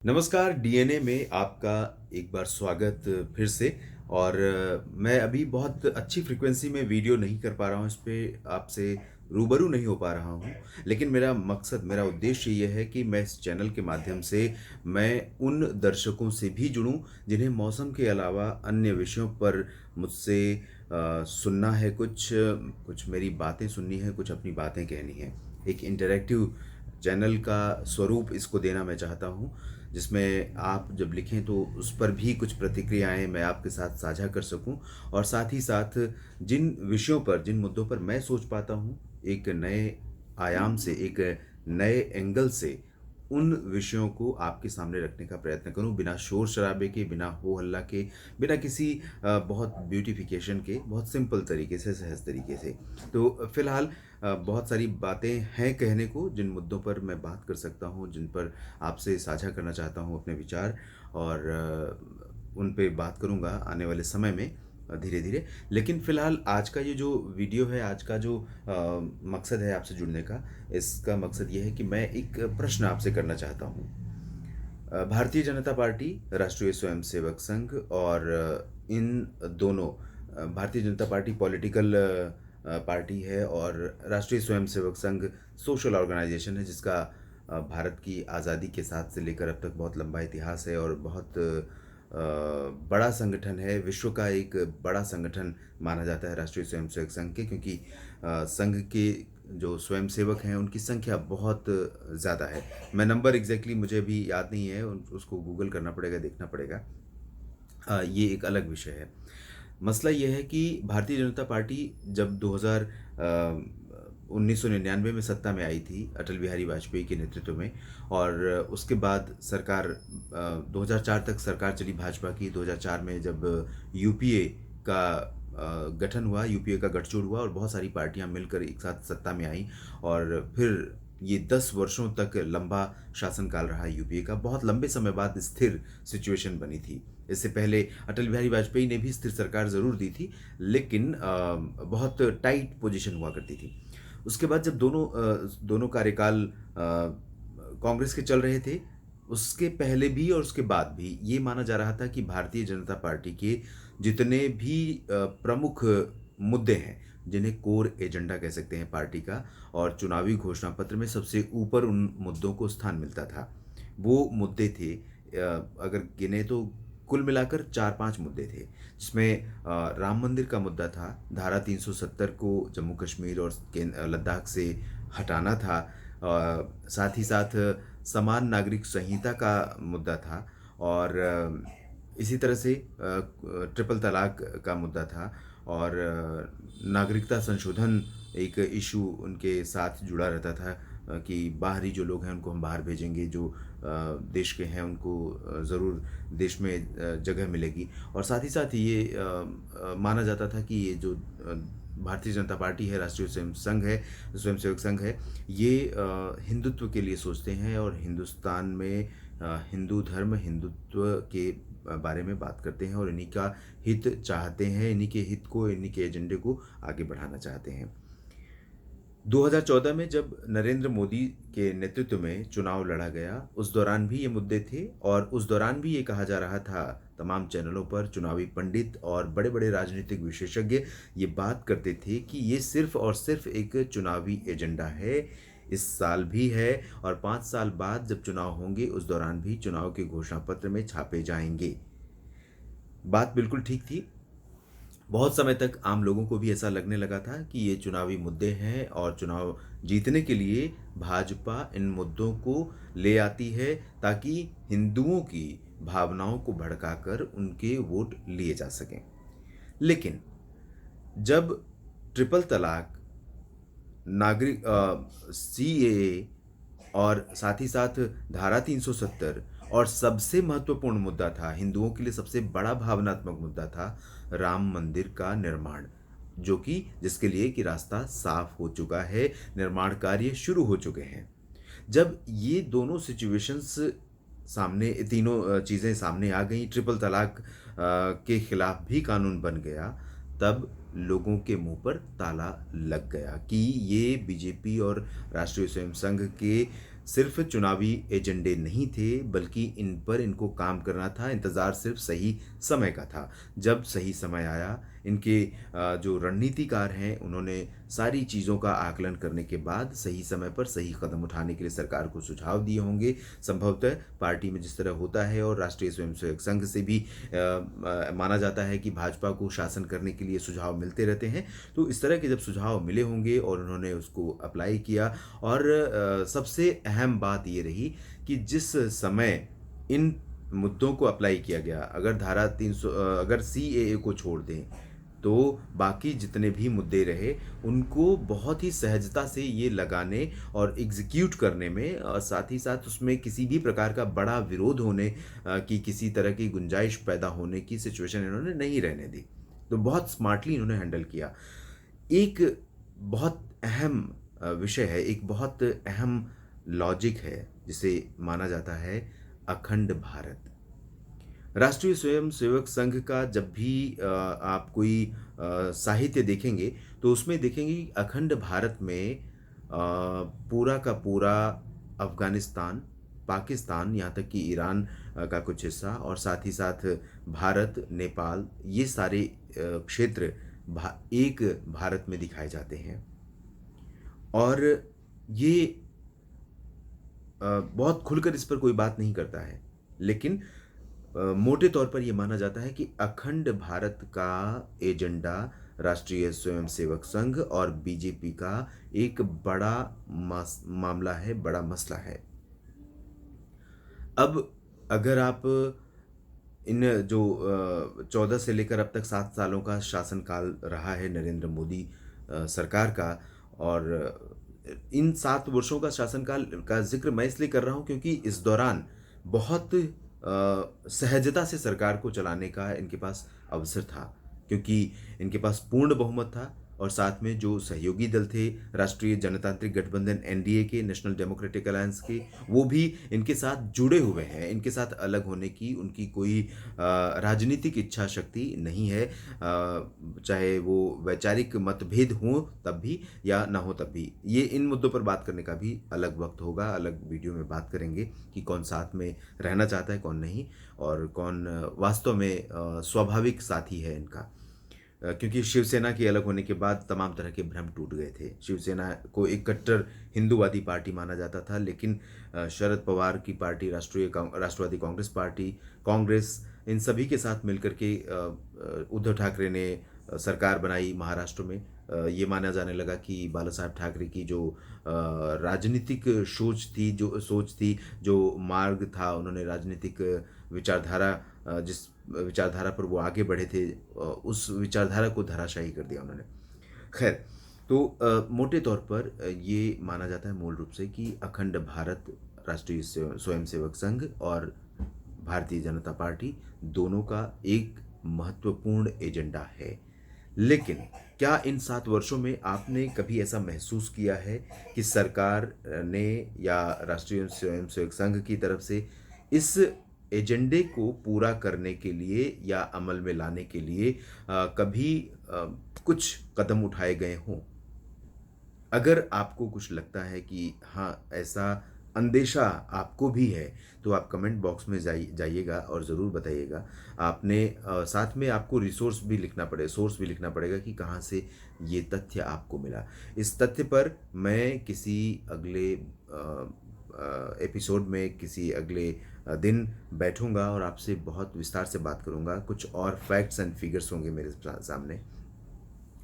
नमस्कार, डीएनए में आपका एक बार स्वागत फिर से। और मैं अभी बहुत अच्छी फ्रीक्वेंसी में वीडियो नहीं कर पा रहा हूँ, इस पे आपसे रूबरू नहीं हो पा रहा हूँ। लेकिन मेरा मकसद, मेरा उद्देश्य ये है कि मैं इस चैनल के माध्यम से मैं उन दर्शकों से भी जुड़ूँ, जिन्हें मौसम के अलावा अन्य विषयों पर मुझसे सुनना है, कुछ मेरी बातें सुननी है, कुछ अपनी बातें कहनी है। एक इंटरैक्टिव चैनल का स्वरूप इसको देना मैं चाहता हूँ, जिसमें आप जब लिखें तो उस पर भी कुछ प्रतिक्रियाएँ मैं आपके साथ साझा कर सकूँ, और साथ ही साथ जिन विषयों पर, जिन मुद्दों पर मैं सोच पाता हूँ, एक नए आयाम से, एक नए एंगल से उन विषयों को आपके सामने रखने का प्रयत्न करूँ, बिना शोर-शराबे के, बिना हो-हल्ला के, बिना किसी बहुत ब्यूटिफ़िकेशन के, बहुत सिंपल तरीके से, सहज तरीके से। तो फ़िलहाल बहुत सारी बातें हैं कहने को, जिन मुद्दों पर मैं बात कर सकता हूँ, जिन पर आपसे साझा करना चाहता हूँ अपने विचार, और उन पे बात करूँगा आने वाले समय में धीरे-धीरे। लेकिन फ़िलहाल आज का ये जो वीडियो है, आज का जो मकसद है आपसे जुड़ने का, इसका मकसद ये है कि मैं एक प्रश्न आपसे करना चाहता हूँ। भारतीय जनता पार्टी, राष्ट्रीय स्वयंसेवक संघ और इन दोनों, Bharatiya Janata party political party है, और राष्ट्रीय स्वयंसेवक संघ सोशल ऑर्गेनाइजेशन है, जिसका भारत की आज़ादी के साथ से लेकर अब तक बहुत लंबा इतिहास है, और बहुत बड़ा संगठन है। विश्व का एक बड़ा संगठन माना जाता है राष्ट्रीय स्वयंसेवक संघ के, क्योंकि संघ के जो स्वयंसेवक हैं उनकी संख्या बहुत ज़्यादा है। मैं नंबर एग्ज़ैक्टली मुझे अभी याद नहीं है, उसको गूगल करना पड़ेगा, देखना पड़ेगा। ये एक अलग विषय है। मसला ये है कि भारतीय जनता पार्टी जब 1999 में सत्ता में आई थी, अटल बिहारी वाजपेयी के नेतृत्व में, और उसके बाद सरकार 2004 तक सरकार चली भाजपा की। 2004 में जब यूपीए का गठन हुआ, यूपीए का गठजोड़ हुआ, और बहुत सारी पार्टियां मिलकर एक साथ सत्ता में आईं, और फिर ये 10 वर्षों तक लंबा शासनकाल रहा यूपीए का। बहुत लंबे समय बाद स्थिर सिचुएशन बनी थी। इससे पहले अटल बिहारी वाजपेयी ने भी स्थिर सरकार ज़रूर दी थी, लेकिन बहुत टाइट पोजीशन हुआ करती थी। उसके बाद जब दोनों कार्यकाल कांग्रेस के चल रहे थे, उसके पहले भी और उसके बाद भी ये माना जा रहा था कि भारतीय जनता पार्टी के जितने भी प्रमुख मुद्दे हैं, जिन्हें कोर एजेंडा कह सकते हैं पार्टी का, और चुनावी घोषणा पत्र में सबसे ऊपर उन मुद्दों को स्थान मिलता था। वो मुद्दे थे, अगर गिने तो कुल मिलाकर 4-5 मुद्दे थे, जिसमें राम मंदिर का मुद्दा था, धारा 370 को जम्मू कश्मीर और लद्दाख से हटाना था, साथ ही साथ समान नागरिक संहिता का मुद्दा था, और इसी तरह से ट्रिपल तलाक का मुद्दा था, और नागरिकता संशोधन एक इशू उनके साथ जुड़ा रहता था, कि बाहरी जो लोग हैं उनको हम बाहर भेजेंगे, जो देश के हैं उनको ज़रूर देश में जगह मिलेगी। और साथ ही साथ ये माना जाता था कि ये जो भारतीय जनता पार्टी है, राष्ट्रीय स्वयंसेवक संघ है, ये हिंदुत्व के लिए सोचते हैं, और हिंदुस्तान में हिंदू धर्म, हिंदुत्व के बारे में बात करते हैं, और इन्हीं का हित चाहते हैं, इन्हीं के हित को, इन्हीं के एजेंडे को आगे बढ़ाना चाहते हैं। 2014 में जब नरेंद्र मोदी के नेतृत्व में चुनाव लड़ा गया, उस दौरान भी ये मुद्दे थे, और उस दौरान भी ये कहा जा रहा था, तमाम चैनलों पर चुनावी पंडित और बड़े-बड़े राजनीतिक विशेषज्ञ ये बात करते थे कि ये सिर्फ़ और सिर्फ़ एक चुनावी एजेंडा है। इस साल भी है, और 5 साल बाद जब चुनाव होंगे, उस दौरान भी चुनाव के घोषणा पत्र में छापे जाएँगे। बात बिल्कुल ठीक थी। बहुत समय तक आम लोगों को भी ऐसा लगने लगा था कि ये चुनावी मुद्दे हैं, और चुनाव जीतने के लिए भाजपा इन मुद्दों को ले आती है, ताकि हिंदुओं की भावनाओं को भड़काकर उनके वोट लिए जा सकें। लेकिन जब ट्रिपल तलाक, नागरिक सीएए, और साथ ही साथ धारा 370, और सबसे महत्वपूर्ण मुद्दा था, हिंदुओं के लिए सबसे बड़ा भावनात्मक मुद्दा था, राम मंदिर का निर्माण, जो कि जिसके लिए कि रास्ता साफ हो चुका है, निर्माण कार्य शुरू हो चुके हैं। जब ये दोनों सिचुएशंस सामने, तीनों चीज़ें सामने आ गईं, ट्रिपल तलाक के खिलाफ भी कानून बन गया, तब लोगों के मुंह पर ताला लग गया कि ये बीजेपी और राष्ट्रीय स्वयं संघ के सिर्फ चुनावी एजेंडे नहीं थे, बल्कि इन पर इनको काम करना था, इंतज़ार सिर्फ सही समय का था। जब सही समय आया, इनके जो रणनीतिकार हैं, उन्होंने सारी चीज़ों का आकलन करने के बाद सही समय पर सही कदम उठाने के लिए सरकार को सुझाव दिए होंगे। संभवतः पार्टी में जिस तरह होता है और राष्ट्रीय स्वयंसेवक संघ से भी माना जाता है कि भाजपा को शासन करने के लिए सुझाव मिलते रहते हैं। तो इस तरह के जब सुझाव मिले होंगे और उन्होंने उसको अप्लाई किया, और सबसे अहम बात ये रही कि जिस समय इन मुद्दों को अप्लाई किया गया, अगर धारा 300 अगर सीएए को छोड़ दें, तो बाकी जितने भी मुद्दे रहे, उनको बहुत ही सहजता से ये लगाने और एग्ज़ीक्यूट करने में, और साथ ही साथ उसमें किसी भी प्रकार का बड़ा विरोध होने की किसी तरह की गुंजाइश पैदा होने की सिचुएशन इन्होंने नहीं रहने दी। तो बहुत स्मार्टली इन्होंने हैंडल किया। एक बहुत अहम विषय है, एक बहुत अहम लॉजिक है, जिसे माना जाता है अखंड भारत। राष्ट्रीय स्वयंसेवक संघ का जब भी आप कोई साहित्य देखेंगे, तो उसमें देखेंगे कि अखंड भारत में पूरा का पूरा अफ़गानिस्तान, पाकिस्तान, यहाँ तक कि ईरान का कुछ हिस्सा, और साथ ही साथ भारत, नेपाल, ये सारे क्षेत्र एक भारत में दिखाए जाते हैं। और ये बहुत खुलकर इस पर कोई बात नहीं करता है, लेकिन मोटे तौर पर यह माना जाता है कि अखंड भारत का एजेंडा राष्ट्रीय स्वयंसेवक संघ और बीजेपी का एक बड़ा मामला है, बड़ा मसला है। अब अगर आप इन जो 14 से लेकर अब तक 7 सालों का शासनकाल रहा है नरेंद्र मोदी सरकार का, और इन 7 वर्षों का शासनकाल का जिक्र मैं इसलिए कर रहा हूं क्योंकि इस दौरान बहुत सहजता से सरकार को चलाने का इनके पास अवसर था, क्योंकि इनके पास पूर्ण बहुमत था, और साथ में जो सहयोगी दल थे राष्ट्रीय जनतांत्रिक गठबंधन एनडीए के, नेशनल डेमोक्रेटिक अलायंस के, वो भी इनके साथ जुड़े हुए हैं। इनके साथ अलग होने की उनकी कोई राजनीतिक इच्छा शक्ति नहीं है, चाहे वो वैचारिक मतभेद हों तब भी या ना हो तब भी। ये इन मुद्दों पर बात करने का भी अलग वक्त होगा, अलग वीडियो में बात करेंगे कि कौन साथ में रहना चाहता है, कौन नहीं, और कौन वास्तव में स्वाभाविक साथी है इनका। क्योंकि शिवसेना के अलग होने के बाद तमाम तरह के भ्रम टूट गए थे। शिवसेना को एक कट्टर हिंदूवादी पार्टी माना जाता था, लेकिन शरद पवार की पार्टी, राष्ट्रवादी कांग्रेस पार्टी, कांग्रेस, इन सभी के साथ मिलकर के उद्धव ठाकरे ने सरकार बनाई महाराष्ट्र में। ये माना जाने लगा कि बाला साहब ठाकरे की जो राजनीतिक सोच थी, जो मार्ग था, उन्होंने राजनीतिक विचारधारा, जिस विचारधारा पर वो आगे बढ़े थे, उस विचारधारा को धराशायी कर दिया उन्होंने। खैर, तो मोटे तौर पर ये माना जाता है मूल रूप से कि अखंड भारत राष्ट्रीय स्वयंसेवक संघ और भारतीय जनता पार्टी दोनों का एक महत्वपूर्ण एजेंडा है। लेकिन क्या इन 7 वर्षों में आपने कभी ऐसा महसूस किया है कि सरकार ने या राष्ट्रीय स्वयंसेवक संघ की तरफ से इस एजेंडे को पूरा करने के लिए या अमल में लाने के लिए कभी कुछ कदम उठाए गए हों? अगर आपको कुछ लगता है कि हाँ, ऐसा अंदेशा आपको भी है, तो आप कमेंट बॉक्स में जाइएगा और ज़रूर बताइएगा। आपने साथ में आपको सोर्स भी लिखना पड़ेगा कि कहाँ से ये तथ्य आपको मिला। इस तथ्य पर मैं किसी अगले एपिसोड में, किसी अगले दिन बैठूंगा और आपसे बहुत विस्तार से बात करूंगा। कुछ और फैक्ट्स एंड फिगर्स होंगे मेरे सामने,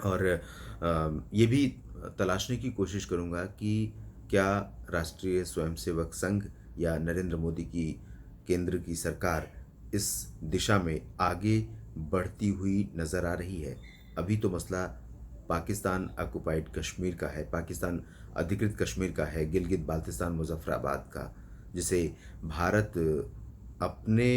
और ये भी तलाशने की कोशिश करूंगा कि क्या राष्ट्रीय स्वयंसेवक संघ या नरेंद्र मोदी की केंद्र की सरकार इस दिशा में आगे बढ़ती हुई नज़र आ रही है। अभी तो मसला पाकिस्तान ऑक्युपाइड कश्मीर का है, पाकिस्तान अधिकृत कश्मीर का है, गिलगित बाल्तिस्तान मुजफ्फराबाद का, जिसे भारत अपने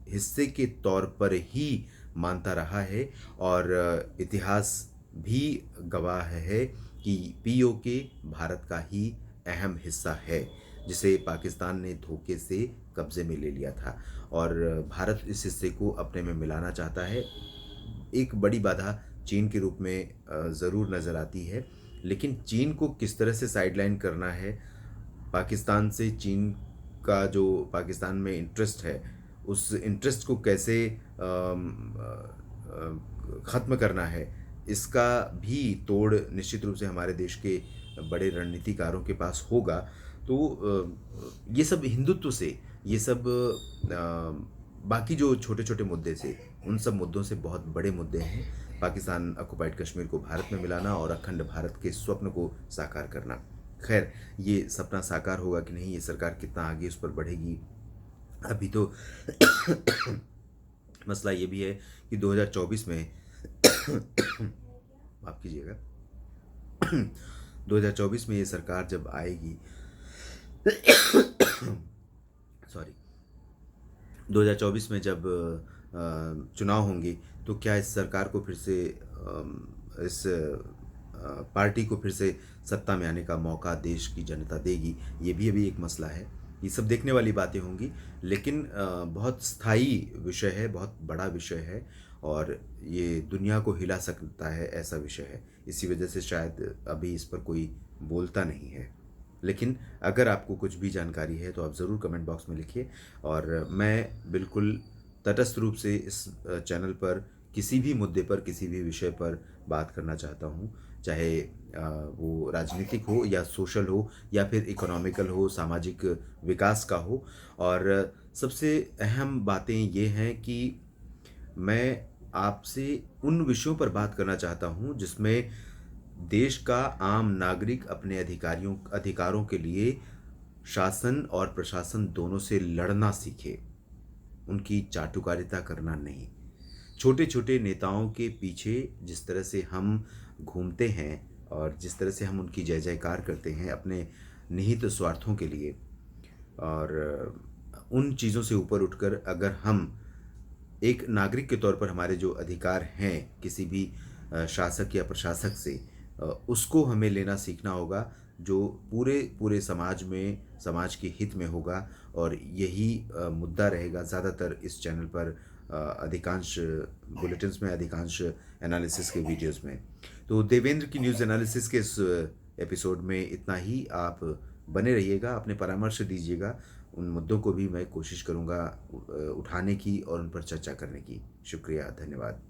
हिस्से के तौर पर ही मानता रहा है, और इतिहास भी गवाह है कि पीओके भारत का ही अहम हिस्सा है, जिसे पाकिस्तान ने धोखे से कब्जे में ले लिया था, और भारत इस हिस्से को अपने में मिलाना चाहता है। एक बड़ी बाधा चीन के रूप में ज़रूर नज़र आती है, लेकिन चीन को किस तरह से साइडलाइन करना है, पाकिस्तान से चीन का जो पाकिस्तान में इंटरेस्ट है, उस इंटरेस्ट को कैसे ख़त्म करना है, इसका भी तोड़ निश्चित रूप से हमारे देश के बड़े रणनीतिकारों के पास होगा। तो ये सब हिंदुत्व से, ये सब बाकी जो छोटे-छोटे मुद्दे से, उन सब मुद्दों से बहुत बड़े मुद्दे हैं। पाकिस्तान ऑक्युपाइड कश्मीर को भारत में मिलाना और अखंड भारत के स्वप्न को साकार करना। खैर, ये सपना साकार होगा कि नहीं, ये सरकार कितना आगे उस पर बढ़ेगी, अभी तो मसला ये भी है कि 2024 में माफ़ कीजिएगा 2024 में ये सरकार जब आएगी सॉरी 2024 में जब चुनाव होंगे, तो क्या इस सरकार को फिर से इस पार्टी को फिर से सत्ता में आने का मौका देश की जनता देगी? ये भी अभी एक मसला है। ये सब देखने वाली बातें होंगी, लेकिन बहुत स्थायी विषय है, बहुत बड़ा विषय है और ये दुनिया को हिला सकता है, ऐसा विषय है। इसी वजह से शायद अभी इस पर कोई बोलता नहीं है। लेकिन अगर आपको कुछ भी जानकारी है तो आप ज़रूर कमेंट बॉक्स में लिखिए और मैं बिल्कुल तटस्थ रूप से इस चैनल पर किसी भी मुद्दे पर, किसी भी विषय पर बात करना चाहता हूँ। चाहे वो राजनीतिक हो या सोशल हो या फिर इकोनॉमिकल हो, सामाजिक विकास का हो। और सबसे अहम बातें ये हैं कि मैं आपसे उन विषयों पर बात करना चाहता हूँ जिसमें देश का आम नागरिक अपने अधिकारों के लिए शासन और प्रशासन दोनों से लड़ना सीखे, उनकी चाटुकारिता करना नहीं। छोटे-छोटे नेताओं के पीछे जिस तरह से हम घूमते हैं और जिस तरह से हम उनकी जय-जयकार करते हैं अपने निहित स्वार्थों के लिए, और उन चीज़ों से ऊपर उठकर अगर हम एक नागरिक के तौर पर हमारे जो अधिकार हैं किसी भी शासक या प्रशासक से, उसको हमें लेना सीखना होगा, जो पूरे समाज में, समाज के हित में होगा। और यही मुद्दा रहेगा ज़्यादातर इस चैनल पर, अधिकांश बुलेटिन्स में, अधिकांश एनालिसिस के वीडियोस में। तो देवेंद्र की न्यूज़ एनालिसिस के इस एपिसोड में इतना ही। आप बने रहिएगा, अपने परामर्श दीजिएगा। उन मुद्दों को भी मैं कोशिश करूँगा उठाने की और उन पर चर्चा करने की। शुक्रिया, धन्यवाद।